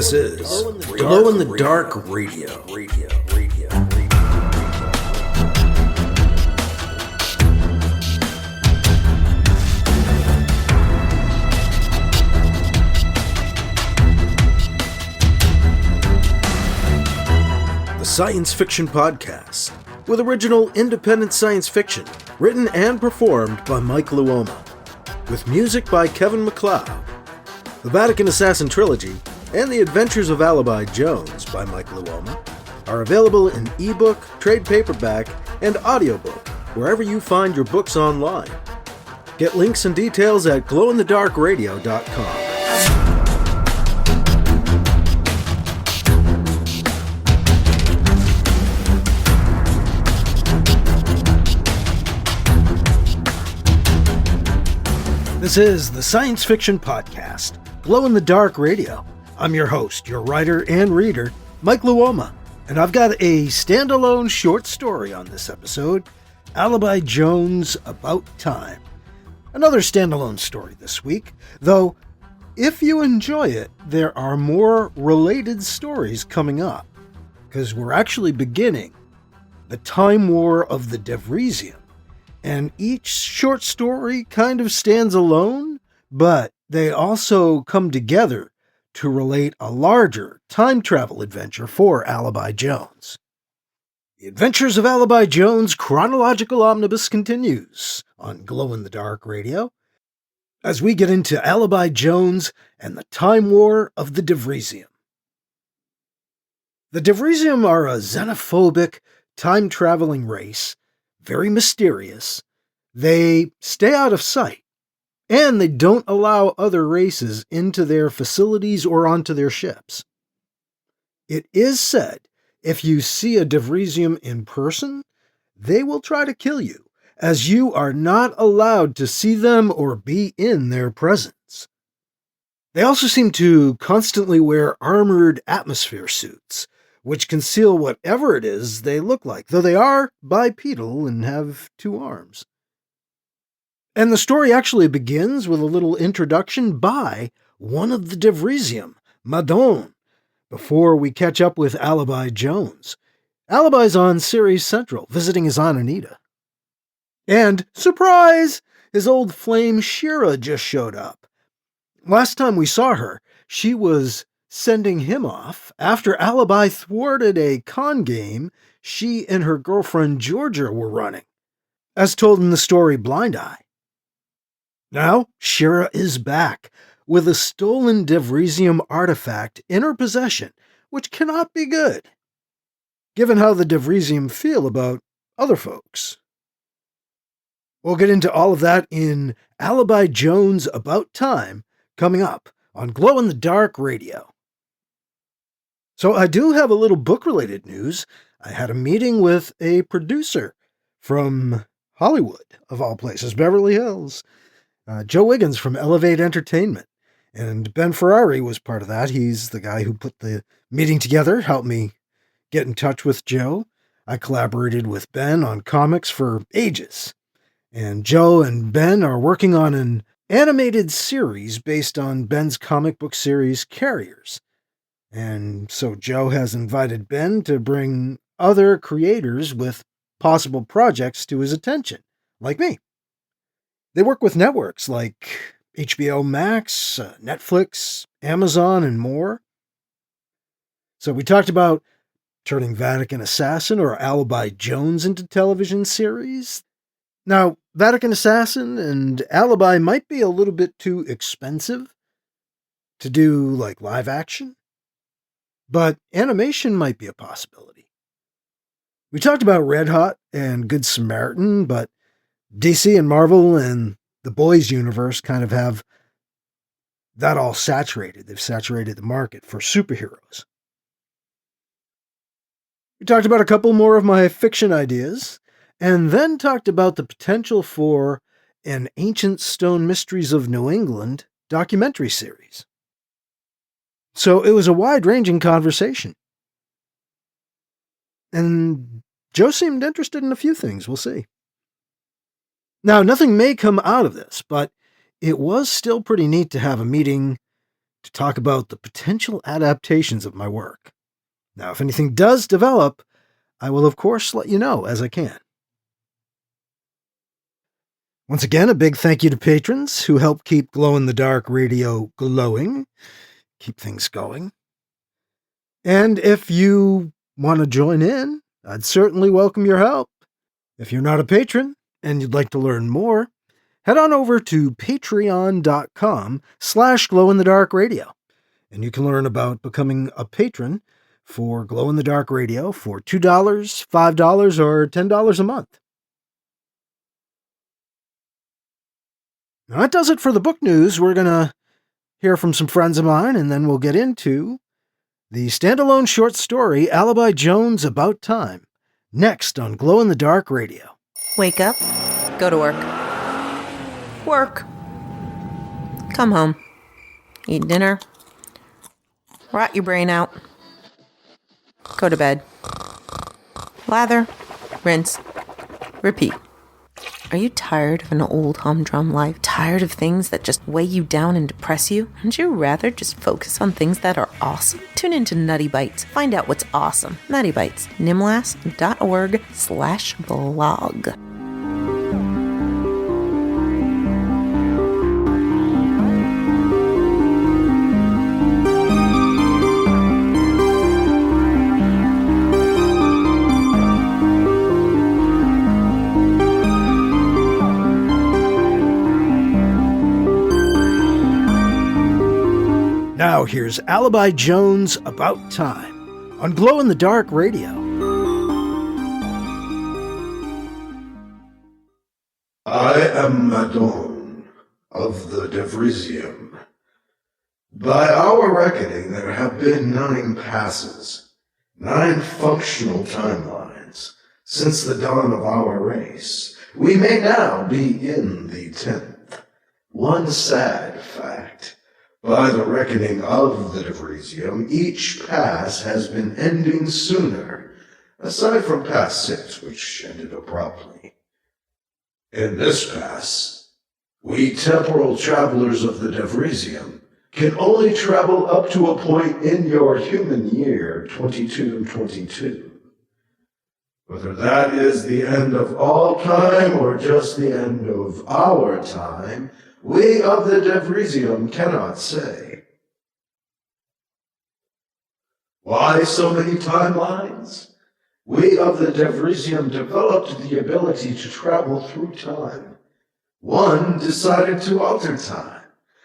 This is Glow in the Dark Radio. The science fiction podcast, with original independent science fiction, written and performed by Mike Luoma, with music by Kevin MacLeod. The Vatican Assassin Trilogy and The Adventures of Alibi Jones by Mike Luoma are available in ebook, trade paperback, and audiobook wherever you find your books online. Get links and details at glowinthedarkradio.com. This is the Science Fiction Podcast, Glow in the Dark Radio. I'm your host, your writer and reader, Mike Luoma, and I've got a standalone short story on this episode, Alibi Jones About Time. Another standalone story this week, though if you enjoy it, there are more related stories coming up, because we're actually beginning the Time War of the Devrizium. And each short story kind of stands alone, but they also come together to relate a larger time travel adventure for Alibi Jones. The Adventures of Alibi Jones Chronological Omnibus continues on Glow in the Dark Radio as we get into Alibi Jones and the Time War of the Devrizium. The Devrizium are a xenophobic, time-traveling race, very mysterious. They stay out of sight, and they don't allow other races into their facilities or onto their ships. It is said, if you see a Devrizium in person, they will try to kill you, as you are not allowed to see them or be in their presence. They also seem to constantly wear armored atmosphere suits, which conceal whatever it is they look like, though they are bipedal and have two arms. And the story actually begins with a little introduction by one of the Devrizium, Madon, before we catch up with Alibi Jones. Alibi's on Ceres Central, visiting his Aunt Anita. And, surprise! His old flame Shirra just showed up. Last time we saw her, she was sending him off after Alibi thwarted a con game she and her girlfriend Georgia were running, as told in the story Blind Eye. Now, Shirra is back with a stolen Devrizium artifact in her possession, which cannot be good, given how the Devrizium feel about other folks. We'll get into all of that in Alibi Jones About Time, coming up on Glow in the Dark Radio. So I do have a little book-related news. I had a meeting with a producer from Hollywood, of all places, Beverly Hills, Joe Wiggins from Elevate Entertainment. And Ben Ferrari was part of that. He's the guy who put the meeting together, helped me get in touch with Joe. I collaborated with Ben on comics for ages. And Joe and Ben are working on an animated series based on Ben's comic book series, Carriers. And so Joe has invited Ben to bring other creators with possible projects to his attention, like me. They work with networks like HBO Max, Netflix, Amazon, and more. So we talked about turning Vatican Assassin or Alibi Jones into television series. Now, Vatican Assassin and Alibi might be a little bit too expensive to do like live action, but animation might be a possibility. We talked about Red Hot and Good Samaritan, but DC and Marvel and the Boys universe kind of have that all saturated. They've saturated the market for superheroes. We talked about a couple more of my fiction ideas, and then talked about the potential for an Ancient Stone Mysteries of New England documentary series. So it was a wide-ranging conversation. And Joe seemed interested in a few things. We'll see. Now, nothing may come out of this, but it was still pretty neat to have a meeting to talk about the potential adaptations of my work. Now, if anything does develop, I will of course let you know as I can. Once again, a big thank you to patrons who help keep Glow in the Dark Radio glowing, keep things going. And if you want to join in, I'd certainly welcome your help. If you're not a patron and you'd like to learn more, head on over to patreon.com/glowinthedarkradio, and you can learn about becoming a patron for Glow in the Dark Radio for $2, $5, or $10 a month. Now, that does it for the book news. We're going to hear from some friends of mine, and then we'll get into the standalone short story, Alibi Jones, About Time, next on Glow in the Dark Radio. Wake up, go to work. Work. Come home. Eat dinner. Rot your brain out. Go to bed. Lather. Rinse. Repeat. Are you tired of an old humdrum life? Tired of things that just weigh you down and depress you? Wouldn't you rather just focus on things that are awesome? Tune into Nutty Bites. Find out what's awesome. Nutty Bites. nimlas.org/blog. Now here's Alibi Jones, About Time, on Glow in the Dark Radio. I am Madon of the Devrizium. By our reckoning, there have been 9 passes, 9 functional timelines, since the dawn of our race. We may now be in the 10th. One sad fact. By the reckoning of the Devrizium, each pass has been ending sooner, aside from pass 6, which ended abruptly. In this pass, we temporal travelers of the Devrizium can only travel up to a point in your human year 2222. Whether that is the end of all time or just the end of our time, we of the Devrizium cannot say. Why so many timelines? We of the Devrizium developed the ability to travel through time. One decided to alter time,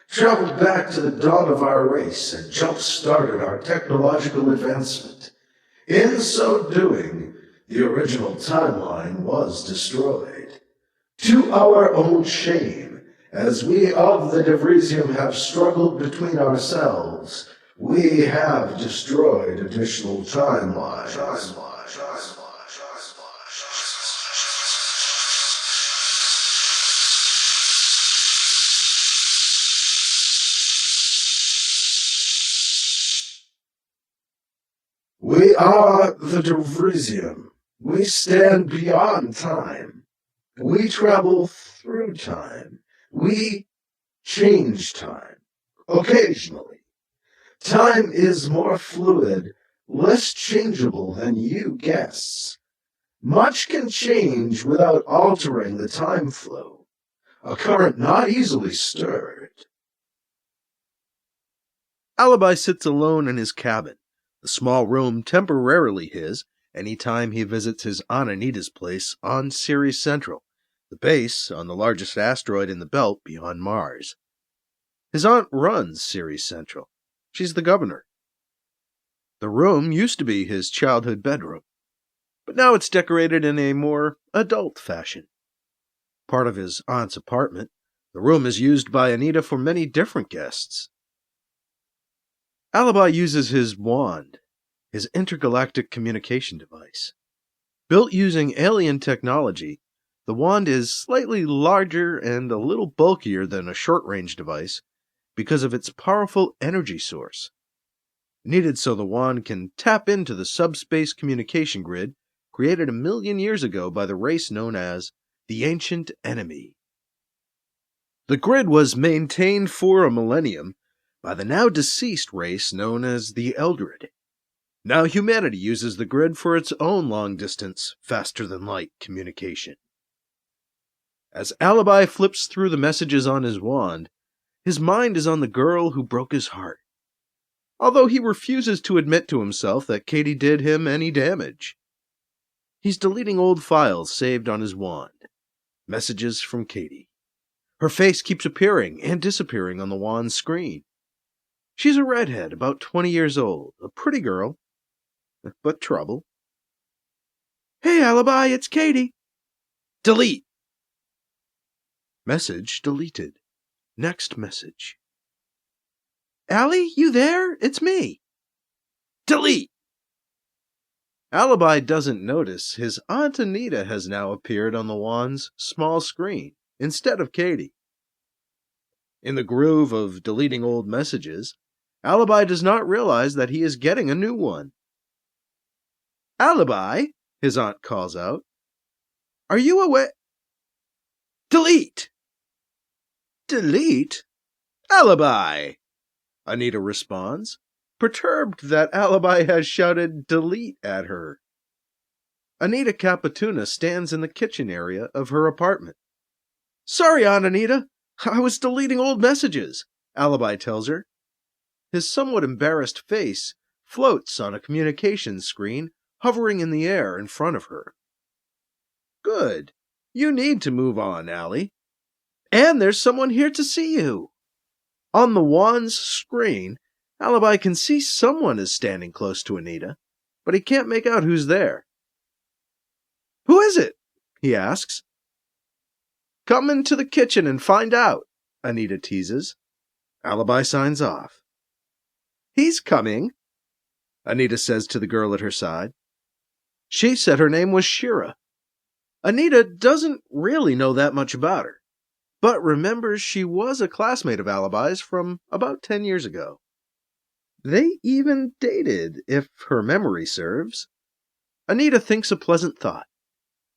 traveled back to the dawn of our race, and jump-started our technological advancement. In so doing, the original timeline was destroyed. To our own shame, as we of the Devrizium have struggled between ourselves, we have destroyed additional timelines. We are the Devrizium. We stand beyond time. We travel through time. We change time, occasionally. Time is more fluid, less changeable than you guess. Much can change without altering the time flow, a current not easily stirred. Alibi sits alone in his cabin, the small room temporarily his any time he visits his Aunt Anita's place on Ceres Central, the base on the largest asteroid in the belt beyond Mars. His aunt runs Ceres Central. She's the governor. The room used to be his childhood bedroom, but now it's decorated in a more adult fashion. Part of his aunt's apartment, the room is used by Anita for many different guests. Alibi uses his wand, his intergalactic communication device. Built using alien technology, the wand is slightly larger and a little bulkier than a short-range device because of its powerful energy source, needed so the wand can tap into the subspace communication grid created 1 million years ago by the race known as the Ancient Enemy. The grid was maintained for a millennium by the now deceased race known as the Eldred. Now humanity uses the grid for its own long-distance, faster-than-light communication. As Alibi flips through the messages on his wand, his mind is on the girl who broke his heart, although he refuses to admit to himself that Katie did him any damage. He's deleting old files saved on his wand. Messages from Katie. Her face keeps appearing and disappearing on the wand's screen. She's a redhead, about 20 years old, a pretty girl, but trouble. Hey, Alibi, it's Katie. Delete. Message deleted. Next message. Allie, you there? It's me. Delete. Alibi doesn't notice his Aunt Anita has now appeared on the wand's small screen instead of Katie. In the groove of deleting old messages, Alibi does not realize that he is getting a new one. Alibi, his aunt calls out. Are you aware? Delete! Delete? Alibi! Anita responds, perturbed that Alibi has shouted delete at her. Anita Capituna stands in the kitchen area of her apartment. Sorry, Aunt Anita, I was deleting old messages, Alibi tells her. His somewhat embarrassed face floats on a communications screen hovering in the air in front of her. Good. You need to move on, Allie. And there's someone here to see you. On the wand's screen, Alibi can see someone is standing close to Anita, but he can't make out who's there. Who is it? He asks. Come into the kitchen and find out, Anita teases. Alibi signs off. He's coming, Anita says to the girl at her side. She said her name was Shirra. Anita doesn't really know that much about her, but remembers she was a classmate of Alibi's from about 10 years ago. They even dated, if her memory serves. Anita thinks a pleasant thought.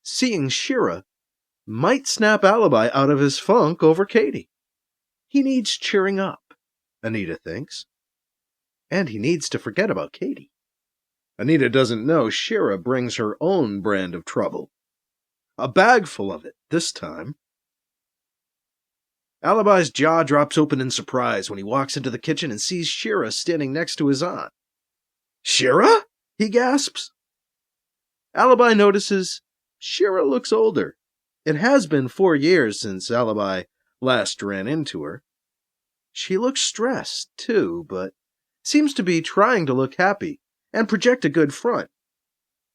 Seeing Shirra might snap Alibi out of his funk over Katie. He needs cheering up, Anita thinks. And he needs to forget about Katie. Anita doesn't know Shirra brings her own brand of trouble. A bag full of it, this time. Alibi's jaw drops open in surprise when he walks into the kitchen and sees Shirra standing next to his aunt. Shirra? He gasps. Alibi notices Shirra looks older. It has been 4 years since Alibi last ran into her. She looks stressed, too, but seems to be trying to look happy and project a good front.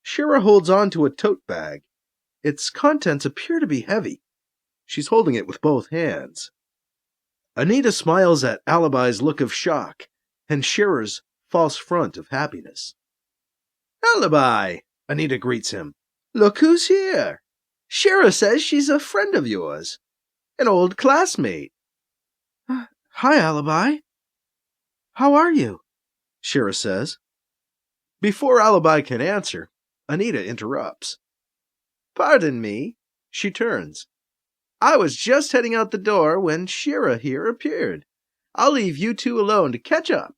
Shirra holds on to a tote bag. Its contents appear to be heavy. She's holding it with both hands. Anita smiles at Alibi's look of shock and Shirra's false front of happiness. Alibi, Anita greets him. Look who's here. Shirra says she's a friend of yours. An old classmate. Hi, Alibi. How are you? Shirra says. Before Alibi can answer, Anita interrupts. Pardon me. She turns. I was just heading out the door when Shirra here appeared. I'll leave you two alone to catch up.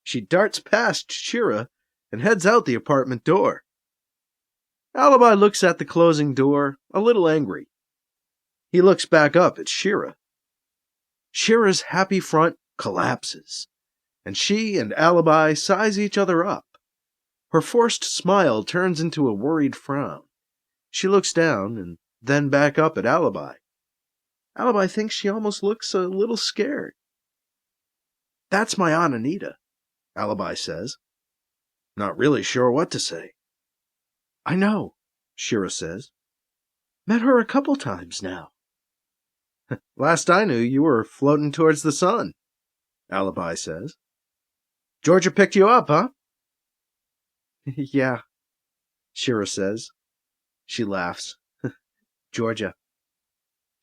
She darts past Shirra and heads out the apartment door. Alibi looks at the closing door, a little angry. He looks back up at Shirra. Shirra's happy front collapses, and she and Alibi size each other up. Her forced smile turns into a worried frown. She looks down and then back up at Alibi. Alibi thinks she almost looks a little scared. That's my Aunt Anita, Alibi says. Not really sure what to say. I know, Shirra says. Met her a couple times now. Last I knew, you were floating towards the sun, Alibi says. Georgia picked you up, huh? Yeah, Shirra says. She laughs. Georgia.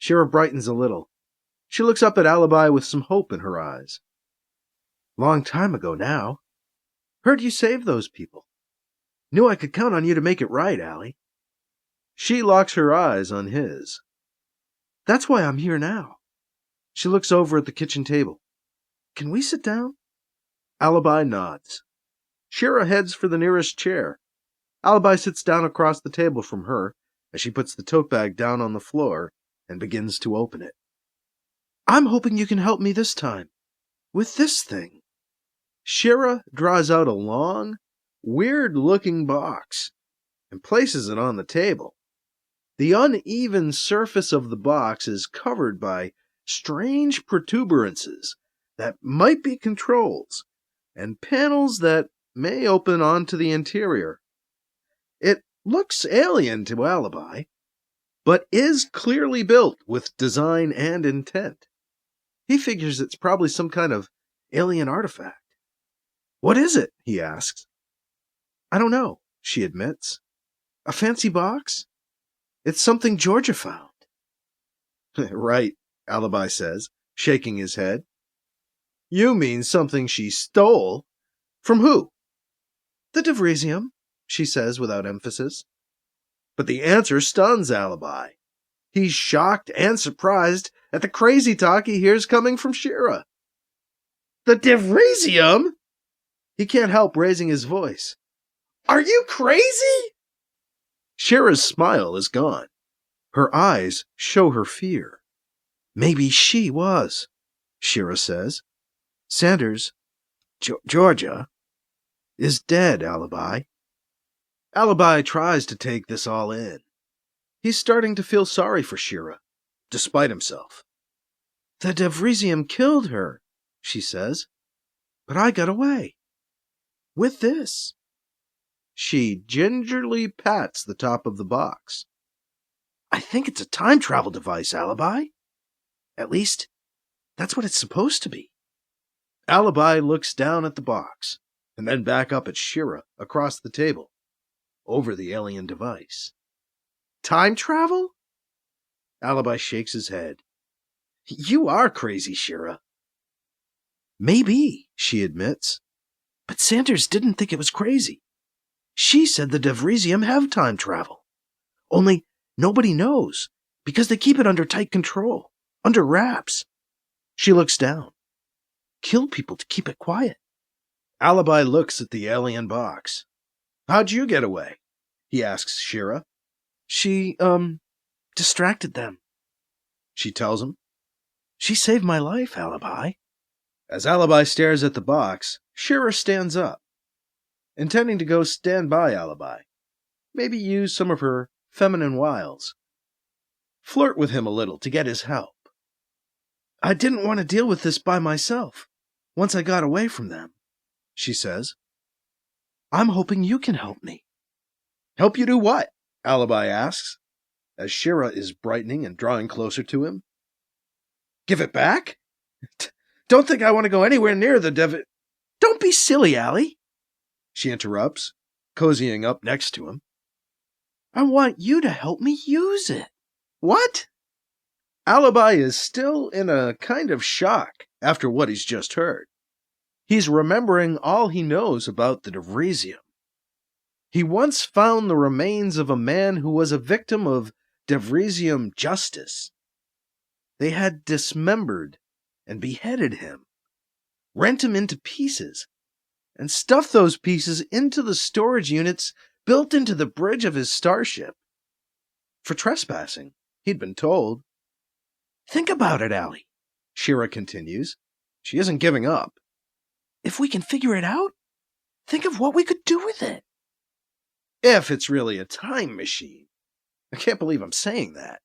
Shirra brightens a little. She looks up at Alibi with some hope in her eyes. Long time ago now. Heard you saved those people. Knew I could count on you to make it right, Allie. She locks her eyes on his. That's why I'm here now. She looks over at the kitchen table. Can we sit down? Alibi nods. Shirra heads for the nearest chair. Alibi sits down across the table from her as she puts the tote bag down on the floor and begins to open it. I'm hoping you can help me this time. With this thing. Shirra draws out a long, weird-looking box and places it on the table. The uneven surface of the box is covered by strange protuberances that might be controls and panels that may open onto the interior. It looks alien to Alibi, but is clearly built with design and intent. He figures it's probably some kind of alien artifact. What is it? He asks. I don't know, she admits. A fancy box? It's something Georgia found. Right, Alibi says, shaking his head. You mean something she stole? From who? The Devrizium, she says without emphasis. But the answer stuns Alibi. He's shocked and surprised at the crazy talk he hears coming from Shirra. The Devrizium? He can't help raising his voice. Are you crazy? Shirra's smile is gone. Her eyes show her fear. Maybe she was, Shirra says. Sanders, Georgia, is dead, Alibi. Alibi tries to take this all in. He's starting to feel sorry for Shirra, despite himself. The Devrizium killed her, she says, but I got away. With this. She gingerly pats the top of the box. I think it's a time travel device, Alibi. At least, that's what it's supposed to be. Alibi looks down at the box, and then back up at Shirra across the table, over the alien device. Time travel? Alibi shakes his head. You are crazy, Shirra. Maybe, she admits. But Sanders didn't think it was crazy. She said the Devrizium have time travel. Only nobody knows, because they keep it under tight control, under wraps. She looks down. Kill people to keep it quiet. Alibi looks at the alien box. How'd you get away? He asks Shirra. She, distracted them. She tells him. She saved my life, Alibi. As Alibi stares at the box, Shirra stands up, intending to go stand by Alibi. Maybe use some of her feminine wiles. Flirt with him a little to get his help. I didn't want to deal with this by myself, once I got away from them, she says. I'm hoping you can help me. Help you do what? Alibi asks, as Shirra is brightening and drawing closer to him. Give it back? Don't think I want to go anywhere near the Don't be silly, Allie, she interrupts, cozying up next to him. I want you to help me use it. What? Alibi is still in a kind of shock after what he's just heard. He's remembering all he knows about the Devrizium. He once found the remains of a man who was a victim of Devrizium justice. They had dismembered and beheaded him, rent him into pieces, and stuffed those pieces into the storage units built into the bridge of his starship. For trespassing, he'd been told. Think about it, Allie, Shirra continues. She isn't giving up. If we can figure it out, think of what we could do with it. If it's really a time machine. I can't believe I'm saying that,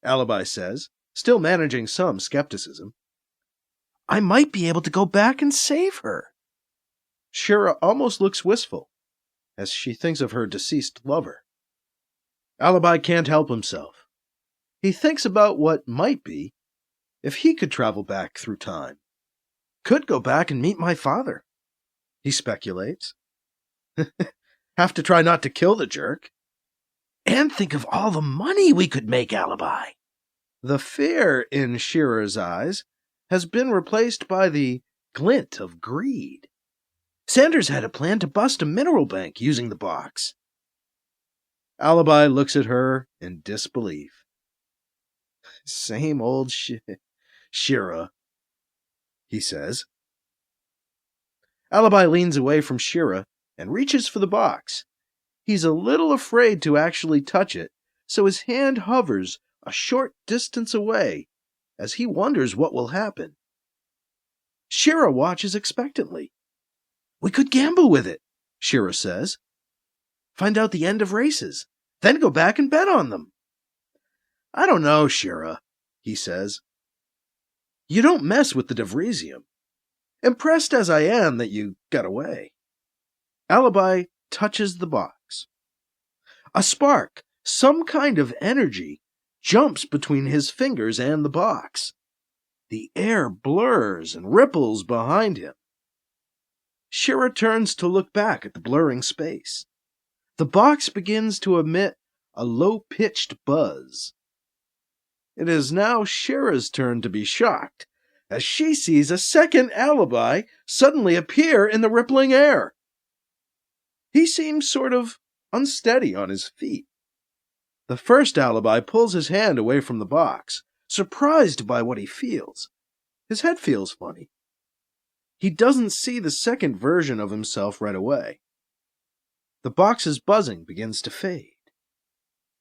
Alibi says, still managing some skepticism. I might be able to go back and save her. Shirra almost looks wistful as she thinks of her deceased lover. Alibi can't help himself. He thinks about what might be if he could travel back through time. Could go back and meet my father, he speculates. Have to try not to kill the jerk. And think of all the money we could make, Alibi. The fear in Shirra's eyes has been replaced by the glint of greed. Sanders had a plan to bust a mineral bank using the box. Alibi looks at her in disbelief. Same old Shirra, he says. Alibi leans away from Shirra and reaches for the box. He's a little afraid to actually touch it, so his hand hovers a short distance away as he wonders what will happen. Shirra watches expectantly. "We could gamble with it," Shirra says. "Find out the end of races, then go back and bet on them." "I don't know, Shirra," he says. "You don't mess with the Devrizium. Impressed as I am that you got away." Alibi touches the box. A spark, some kind of energy, jumps between his fingers and the box. The air blurs and ripples behind him. Shirra turns to look back at the blurring space. The box begins to emit a low-pitched buzz. It is now Shirra's turn to be shocked, as she sees a second alibi suddenly appear in the rippling air. He seems sort of unsteady on his feet. The first alibi pulls his hand away from the box, surprised by what he feels. His head feels funny. He doesn't see the second version of himself right away. The box's buzzing begins to fade.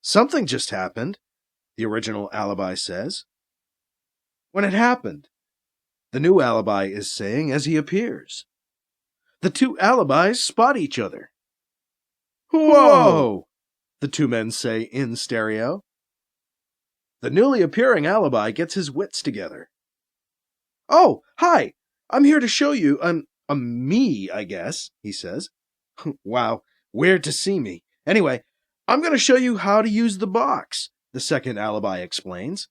"Something just happened," the original alibi says. "When it happened," the new alibi is saying as he appears. The two alibis spot each other. "Whoa!" the two men say in stereo. The newly appearing alibi gets his wits together. "Oh, hi! I'm here to show you, me, I guess," he says. "Wow, weird to see me. Anyway, I'm going to show you how to use the box," the second alibi explains.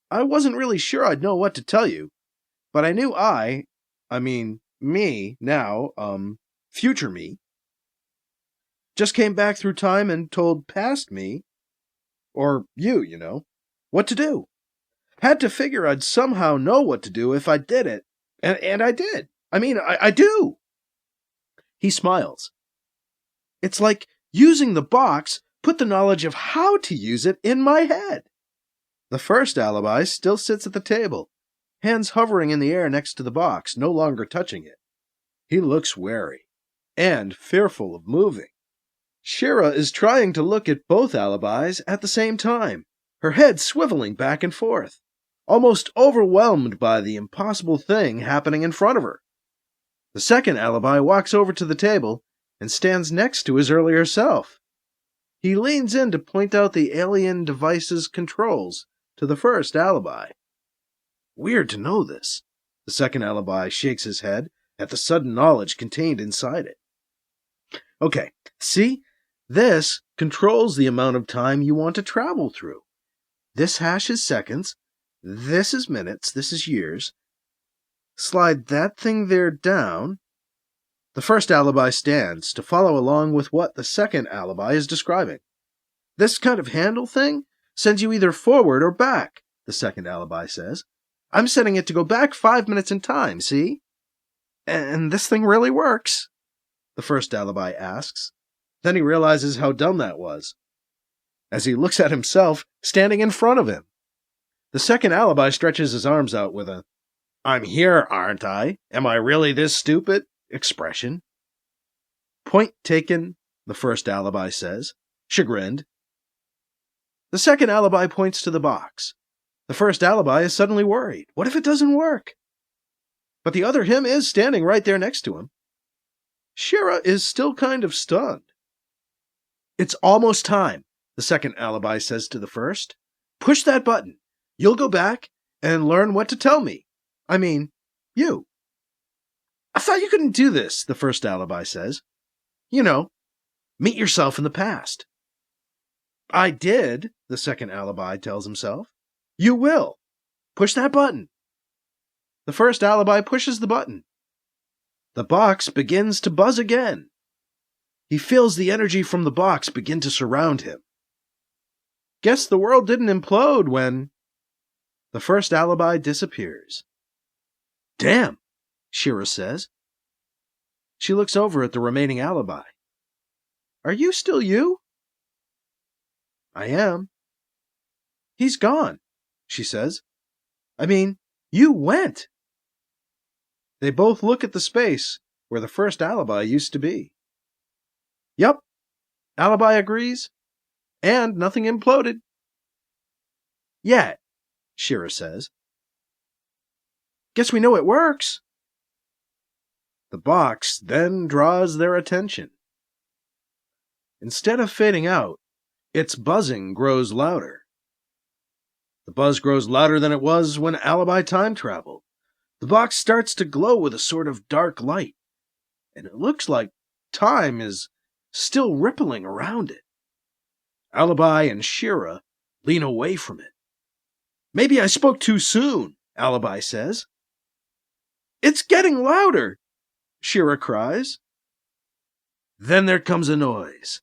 "I wasn't really sure I'd know what to tell you, but I knew me, now, future me, just came back through time and told past me, or you, what to do. Had to figure I'd somehow know what to do if I did it, and I did. I do." He smiles. "It's like using the box put the knowledge of how to use it in my head." The first alibi still sits at the table, hands hovering in the air next to the box, no longer touching it. He looks wary and fearful of moving. Shirra is trying to look at both alibis at the same time, her head swiveling back and forth, almost overwhelmed by the impossible thing happening in front of her. The second alibi walks over to the table and stands next to his earlier self. He leans in to point out the alien device's controls to the first alibi. "Weird to know this." The second alibi shakes his head at the sudden knowledge contained inside it. "Okay, see? This controls the amount of time you want to travel through. This hash is seconds, this is minutes, this is years. Slide that thing there down." The first alibi stands to follow along with what the second alibi is describing. "This kind of handle thing sends you either forward or back," the second alibi says. "I'm setting it to go back 5 minutes in time, see? And this thing really works?" the first alibi asks. Then he realizes how dumb that was, as he looks at himself standing in front of him. The second alibi stretches his arms out with a "I'm here, aren't I? Am I really this stupid?" expression. "Point taken," the first alibi says, chagrined. The second alibi points to the box. The first alibi is suddenly worried. What if it doesn't work? But the other him is standing right there next to him. Shirra is still kind of stunned. "It's almost time," the second alibi says to the first. "Push that button. You'll go back and learn what to tell me. You." "I thought you couldn't do this," the first alibi says. Meet yourself in the past." "I did," the second alibi tells himself. "You will. Push that button." The first alibi pushes the button. The box begins to buzz again. He feels the energy from the box begin to surround him. Guess the world didn't implode when... The first alibi disappears. "Damn," Shirra says. She looks over at the remaining alibi. "Are you still you?" "I am." "He's gone," she says. "You went." They both look at the space where the first alibi used to be. Yup, Alibi agrees, and nothing imploded. Yet, Shirra says. Guess we know it works. The box then draws their attention. Instead of fading out, its buzzing grows louder. The buzz grows louder than it was when Alibi time traveled. The box starts to glow with a sort of dark light, and it looks like time is still rippling around it. Alibi and Shirra lean away from it. Maybe I spoke too soon, Alibi says. It's getting louder, Shirra cries. Then there comes a noise.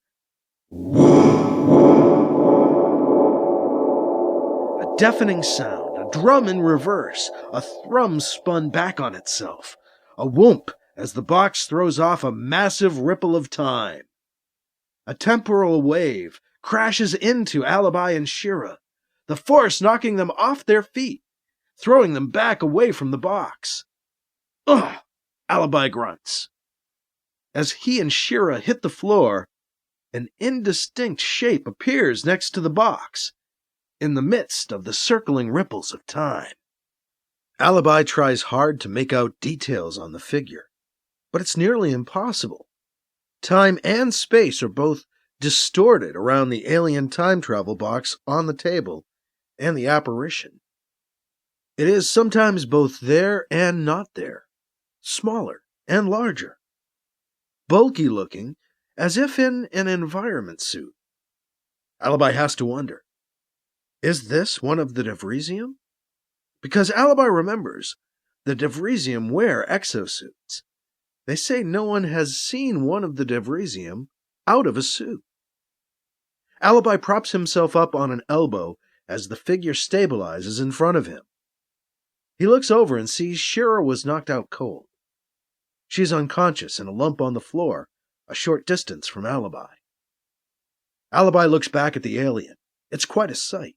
A deafening sound, a drum in reverse, a thrum spun back on itself, a whoomp as the box throws off a massive ripple of time. A temporal wave crashes into Alibi and Shirra, the force knocking them off their feet, throwing them back away from the box. Ugh! Alibi grunts. As he and Shirra hit the floor, an indistinct shape appears next to the box, in the midst of the circling ripples of time. Alibi tries hard to make out details on the figure, but it's nearly impossible. Time and space are both distorted around the alien time travel box on the table and the apparition. It is sometimes both there and not there, smaller and larger, bulky looking as if in an environment suit. Alibi has to wonder, is this one of the Devrizium? Because Alibi remembers the Devrizium wear exosuits. They say no one has seen one of the Devrizium out of a suit. Alibi props himself up on an elbow as the figure stabilizes in front of him. He looks over and sees Shirra was knocked out cold. She is unconscious in a lump on the floor, a short distance from Alibi. Alibi looks back at the alien. It's quite a sight.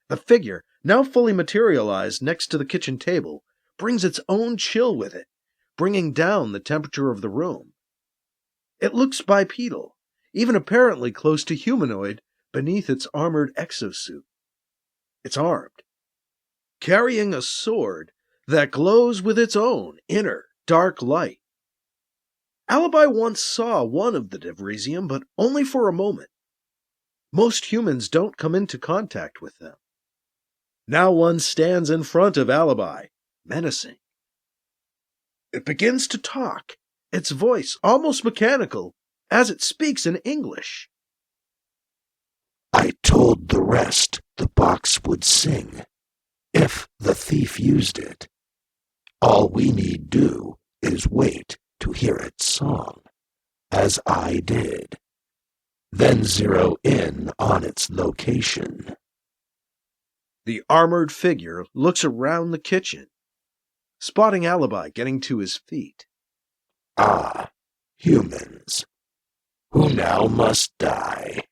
The figure, now fully materialized next to the kitchen table, brings its own chill with it, bringing down the temperature of the room. It looks bipedal, even apparently close to humanoid beneath its armored exosuit. It's armed, carrying a sword that glows with its own inner dark light. Alibi once saw one of the Devrizium, but only for a moment. Most humans don't come into contact with them. Now one stands in front of Alibi, menacing. It begins to talk, its voice almost mechanical, as it speaks in English. I told the rest the box would sing, if the thief used it. All we need do is wait to hear its song, as I did. Then zero in on its location. The armored figure looks around the kitchen, spotting Alibi getting to his feet. Ah, humans, who now must die.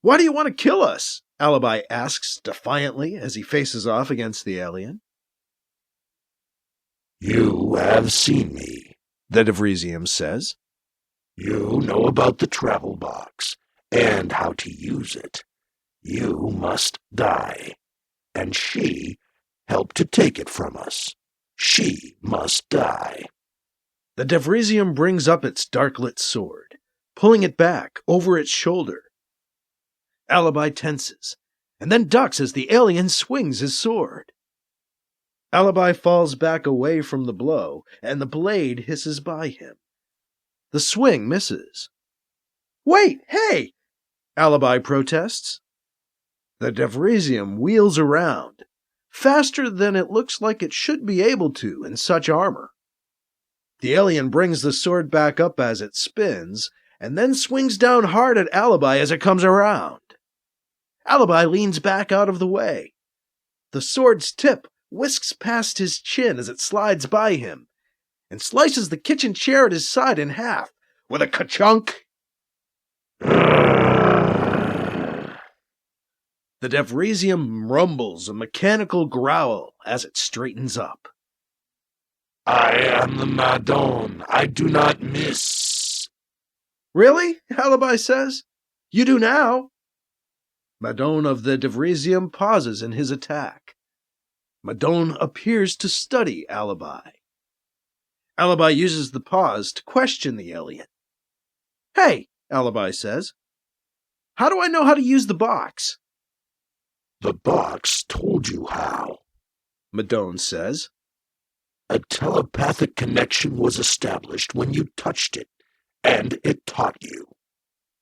Why do you want to kill us? Alibi asks defiantly as he faces off against the alien. You have seen me, the Devrizium says. You know about the travel box and how to use it. You must die, and she helped to take it from us. She must die. The Devrizium brings up its dark-lit sword, pulling it back over its shoulder. Alibi tenses, and then ducks as the alien swings his sword. Alibi falls back away from the blow, and the blade hisses by him. The swing misses. Wait, hey! Alibi protests. The Devrizium wheels around, faster than it looks like it should be able to in such armor. The alien brings the sword back up as it spins, and then swings down hard at Alibi as it comes around. Alibi leans back out of the way. The sword's tip whisks past his chin as it slides by him, and slices the kitchen chair at his side in half with a ka-chunk. The Devrizium rumbles a mechanical growl as it straightens up. I am the Madon. I do not miss. Really? Alibi says. You do now. Madon of the Devrizium pauses in his attack. Madon appears to study Alibi. Alibi uses the pause to question the alien. Hey, Alibi says. How do I know how to use the box? The box told you how. Madon says. A telepathic connection was established when you touched it, and it taught you.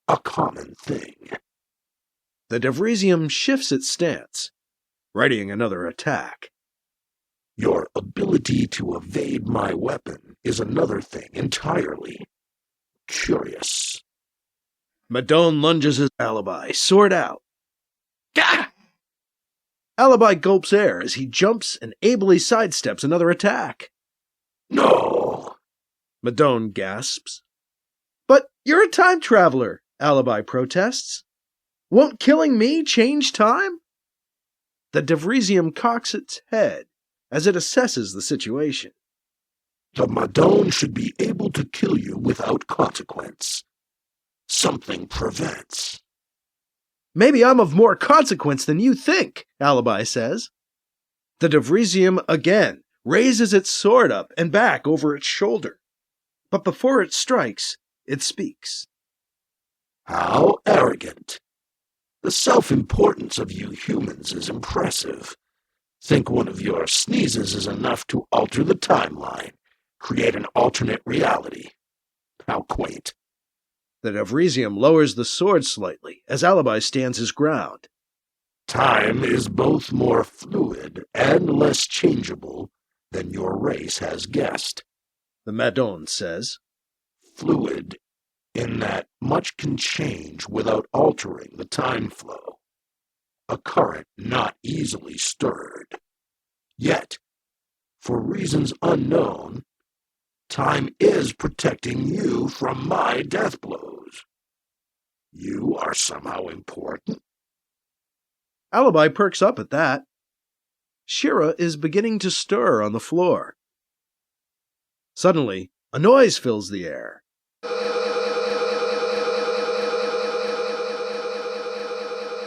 A common thing. The Devrizium shifts its stance, readying another attack. Your ability to evade my weapon is another thing entirely. Curious. Madon lunges at Alibi, sword out. Gah! Alibi gulps air as he jumps and ably sidesteps another attack. No! Madon gasps. But you're a time traveler, Alibi protests. Won't killing me change time? The Devrizium cocks its head as it assesses the situation. The Madon should be able to kill you without consequence. Something prevents. Maybe I'm of more consequence than you think, Alibi says. The Devrizium again raises its sword up and back over its shoulder. But before it strikes, it speaks. How arrogant. The self-importance of you humans is impressive. Think one of your sneezes is enough to alter the timeline, create an alternate reality. How quaint. The Devrizium lowers the sword slightly as Alibi stands his ground. Time is both more fluid and less changeable than your race has guessed. The Madon says. Fluid in that much can change without altering the time flow. A current not easily stirred. Yet, for reasons unknown, time is protecting you from my death blows. You are somehow important. Alibi perks up at that. Shirra is beginning to stir on the floor. Suddenly, a noise fills the air.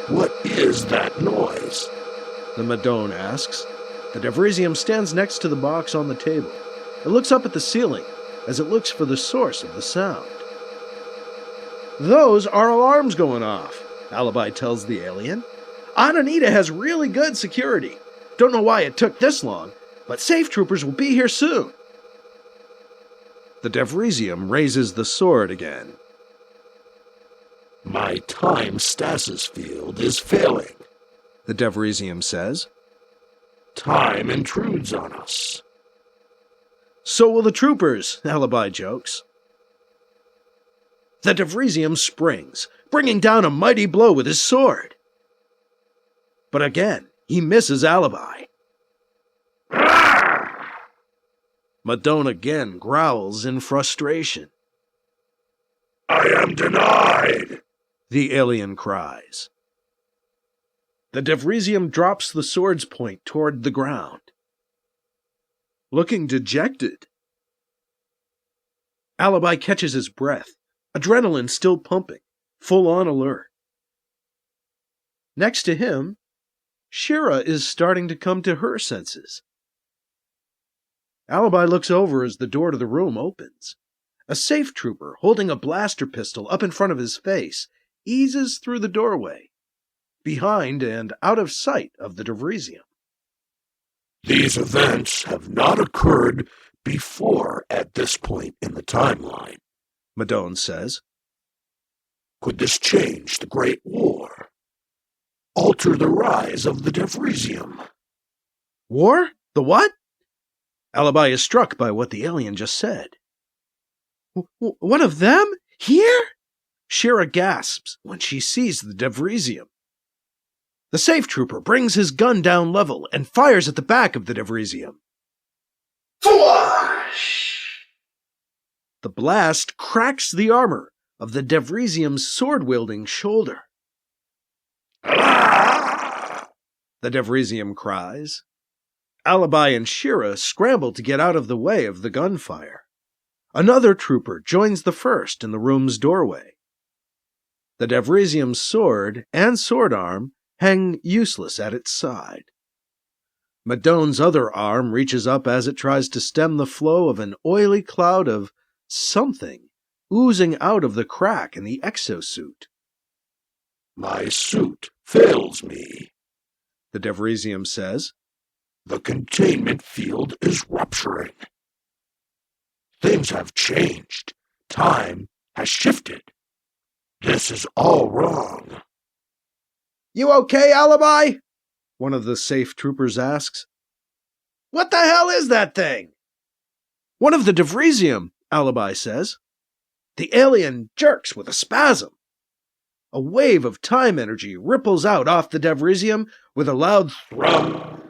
What is that noise? The Madon asks. The Devrizium stands next to the box on the table. It looks up at the ceiling as it looks for the source of the sound. Those are alarms going off, Alibi tells the alien. Ananita has really good security. Don't know why it took this long, but safe troopers will be here soon. The Devrizium raises the sword again. My time stasis field is failing, The Devrizium says. Time intrudes on us. So will the troopers, Alibi jokes. The Devrizium springs, bringing down a mighty blow with his sword. But again, he misses Alibi. Madon again growls in frustration. I am denied, The alien cries. The Devrizium drops the sword's point toward the ground. Looking dejected. Alibi catches his breath, adrenaline still pumping, full on alert. Next to him, Shirra is starting to come to her senses. Alibi looks over as the door to the room opens. A safe trooper, holding a blaster pistol up in front of his face, eases through the doorway, behind and out of sight of the Devrizium. These events have not occurred before at this point in the timeline, Madon says. Could this change the Great War? Alter the rise of the Devrizium? War? The what? Alibi is struck by what the alien just said. One of them? Here? Shirra gasps when she sees the Devrizium. The safe trooper brings his gun down level and fires at the back of the Devrizium. Flash! The blast cracks the armor of the Devrizium's sword-wielding shoulder. Ah! The Devrizium cries. Alibi and Shirra scramble to get out of the way of the gunfire. Another trooper joins the first in the room's doorway. The Devrizium's sword and sword arm hang useless at its side. Madone's other arm reaches up as it tries to stem the flow of an oily cloud of something oozing out of the crack in the exosuit. My suit fails me, the Devrizium says. The containment field is rupturing. Things have changed. Time has shifted. This is all wrong. You okay, Alibi? One of the safe troopers asks. What the hell is that thing? One of the Devrizium, Alibi says. The alien jerks with a spasm. A wave of time energy ripples out off the Devrizium with a loud thrum,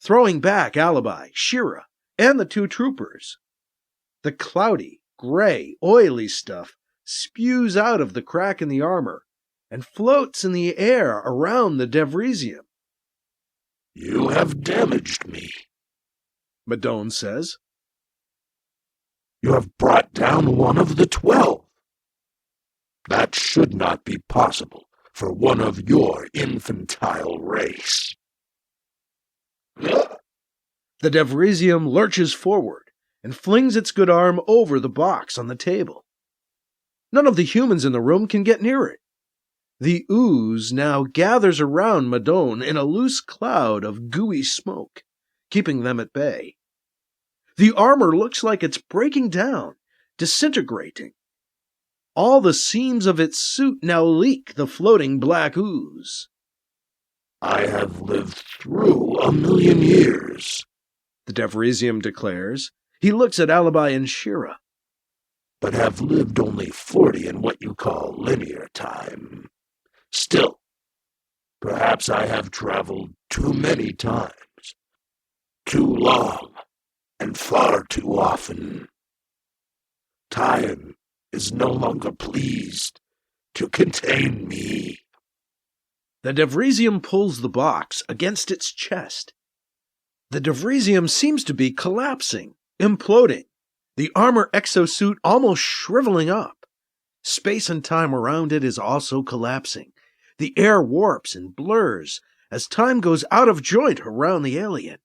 throwing back Alibi, Shirra, and the two troopers. The cloudy, gray, oily stuff spews out of the crack in the armor and floats in the air around the Devrizium. You have damaged me, Madone says. You have brought down one of the 12. That should not be possible for one of your infantile race. The Devrizium lurches forward and flings its good arm over the box on the table. None of the humans in the room can get near it. The ooze now gathers around Madone in a loose cloud of gooey smoke, keeping them at bay. The armor looks like it's breaking down, disintegrating. All the seams of its suit now leak the floating black ooze. I have lived through 1,000,000 years, the Devrizium declares. He looks at Alibi and Shirra. But have lived only 40 in what you call linear time. Still, perhaps I have traveled too many times, too long, and far too often. Time is no longer pleased to contain me. The Devrizium pulls the box against its chest. The Devrizium seems to be collapsing, imploding, the armor exosuit almost shriveling up. Space and time around it is also collapsing. The air warps and blurs as time goes out of joint around the alien.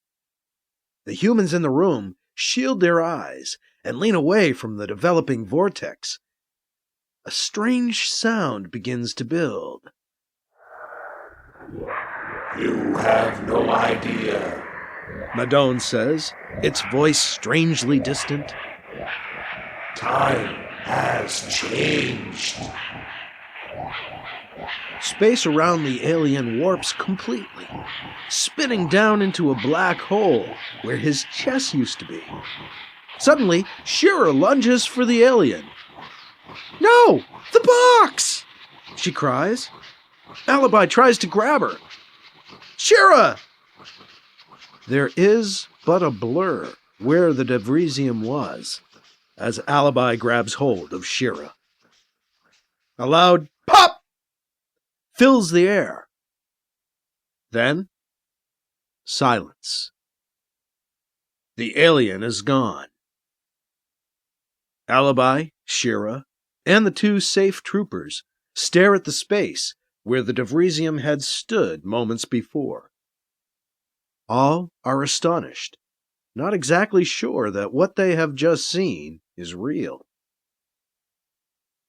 The humans in the room shield their eyes and lean away from the developing vortex. A strange sound begins to build. You have no idea, Madone says, its voice strangely distant. Time has changed. Space around the alien warps completely, spinning down into a black hole where his chest used to be. Suddenly, Shirra lunges for the alien. No! The box! She cries. Alibi tries to grab her. Shirra! There is but a blur where the Devrizium was, as Alibi grabs hold of Shirra. A loud pop fills the air. Then, silence. The alien is gone. Alibi, Shirra, and the two safe troopers stare at the space where the Devrizium had stood moments before. All are astonished, not exactly sure that what they have just seen is real.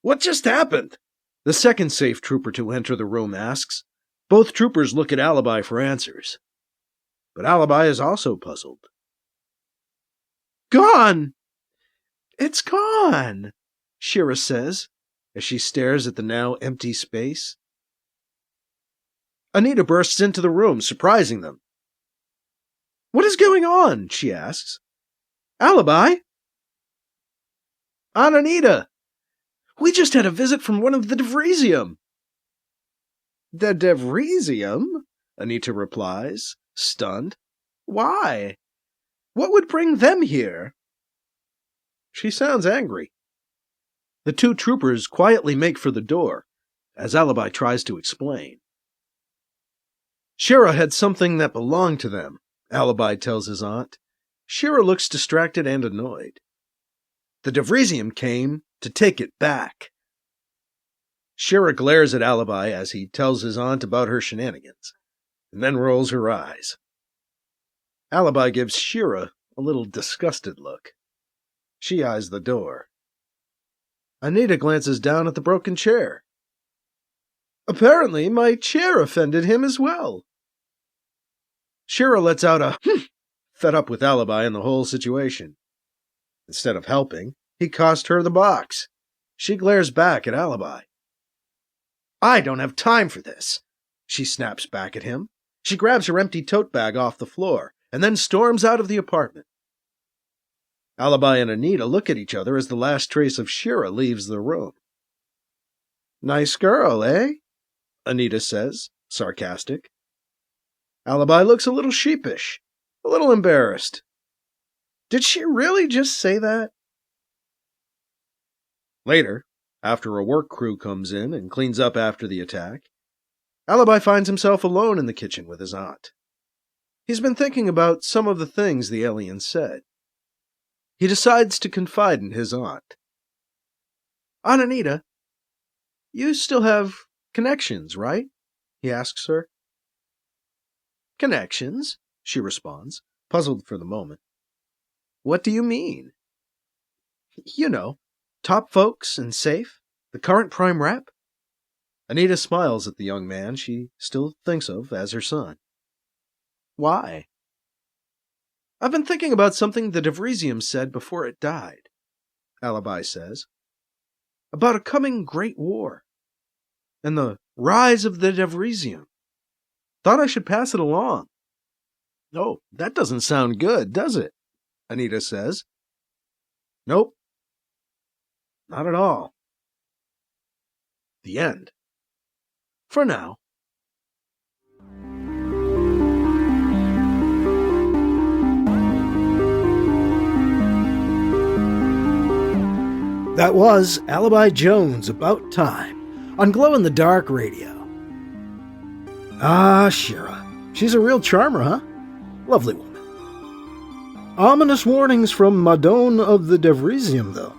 What just happened? The second safe trooper to enter the room asks. Both troopers look at Alibi for answers. But Alibi is also puzzled. Gone! It's gone, Shirra says, as she stares at the now empty space. Anita bursts into the room, surprising them. What is going on? She asks. Alibi? Aunt Anita! We just had a visit from one of the Devrizium. The Devrizium? Anita replies, stunned. Why? What would bring them here? She sounds angry. The two troopers quietly make for the door, as Alibi tries to explain. Shirra had something that belonged to them, Alibi tells his aunt. Shirra looks distracted and annoyed. The Devrizium came to take it back. Shirra glares at Alibi as he tells his aunt about her shenanigans, and then rolls her eyes. Alibi gives Shirra a little disgusted look. She eyes the door. Anita glances down at the broken chair. Apparently, my chair offended him as well. Shirra lets out a fed up with Alibi and the whole situation. Instead of helping, he cost her the box. She glares back at Alibi. I don't have time for this, she snaps back at him. She grabs her empty tote bag off the floor and then storms out of the apartment. Alibi and Anita look at each other as the last trace of Shirra leaves the room. Nice girl, eh? Anita says, sarcastic. Alibi looks a little sheepish, a little embarrassed. Did she really just say that? Later, after a work crew comes in and cleans up after the attack, Alibi finds himself alone in the kitchen with his aunt. He's been thinking about some of the things the alien said. He decides to confide in his aunt. Aunt Anita, you still have connections, right? He asks her. Connections, she responds, puzzled for the moment. What do you mean? You know, top folks and safe, the current prime rep. Anita smiles at the young man she still thinks of as her son. Why? I've been thinking about something the Devrizium said before it died, Alibi says. About a coming great war. And the rise of the Devrizium. Thought I should pass it along. Oh, that doesn't sound good, does it? Anita says. Nope. Not at all. The end. For now. That was Alibi Jones, About Time, on Glow-in-the-Dark Radio. Ah, Shirra. She's a real charmer, huh? Lovely woman. Ominous warnings from Madone of the Devrizium, though.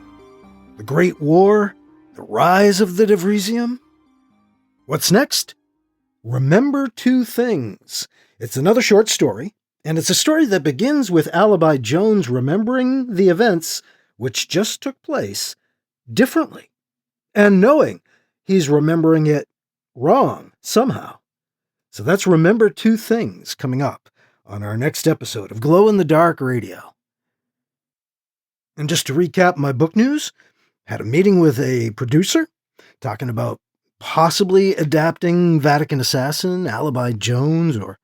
The Great War, the rise of the Devrizium. What's next? Remember Two Things. It's another short story, and it's a story that begins with Alibi Jones remembering the events which just took place differently, and knowing he's remembering it wrong somehow. So that's Remember Two Things coming up on our next episode of Glow in the Dark Radio. And just to recap my book news, had a meeting with a producer talking about possibly adapting Vatican Assassin, Alibi Jones, or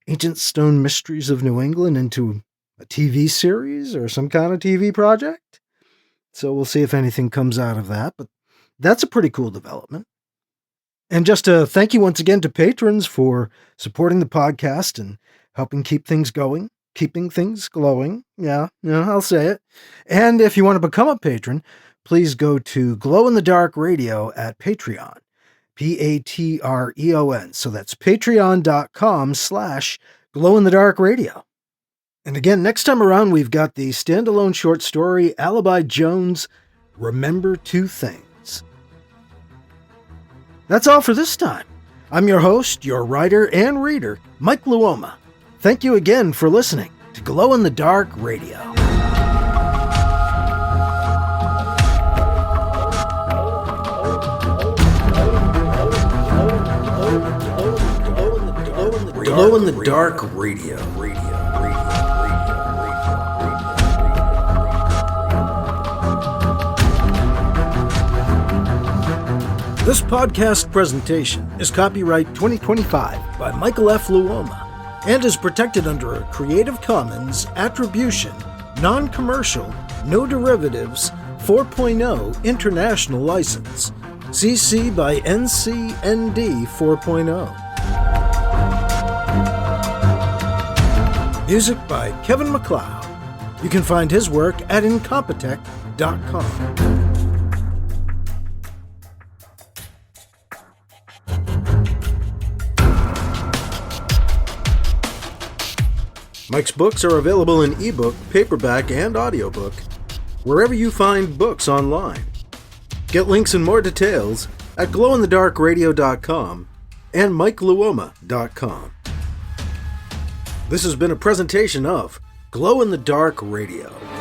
Ancient Stone Mysteries of New England into a TV series or some kind of TV project. So we'll see if anything comes out of that, but that's a pretty cool development. And just a thank you once again to patrons for supporting the podcast and helping keep things going, keeping things glowing. Yeah, I'll say it. And if you want to become a patron, please go to Glow in the Dark Radio at Patreon, Patreon. So that's patreon.com/glowinthedarkradio. And again, next time around, we've got the standalone short story, Alibi Jones, Remember Two Things. That's all for this time. I'm your host, your writer and reader, Mike Luoma. Thank you again for listening to Glow in the Dark Radio. Glow in the Dark Radio. This podcast presentation is copyright 2025 by Michael F. Luoma and is protected under a Creative Commons Attribution, Non-Commercial, No Derivatives 4.0 International License, CC by NC/ND 4.0. Music by Kevin MacLeod. You can find his work at incompetech.com. Mike's books are available in ebook, paperback, and audiobook, wherever you find books online. Get links and more details at glowinthedarkradio.com and mikeluoma.com. This has been a presentation of Glow in the Dark Radio.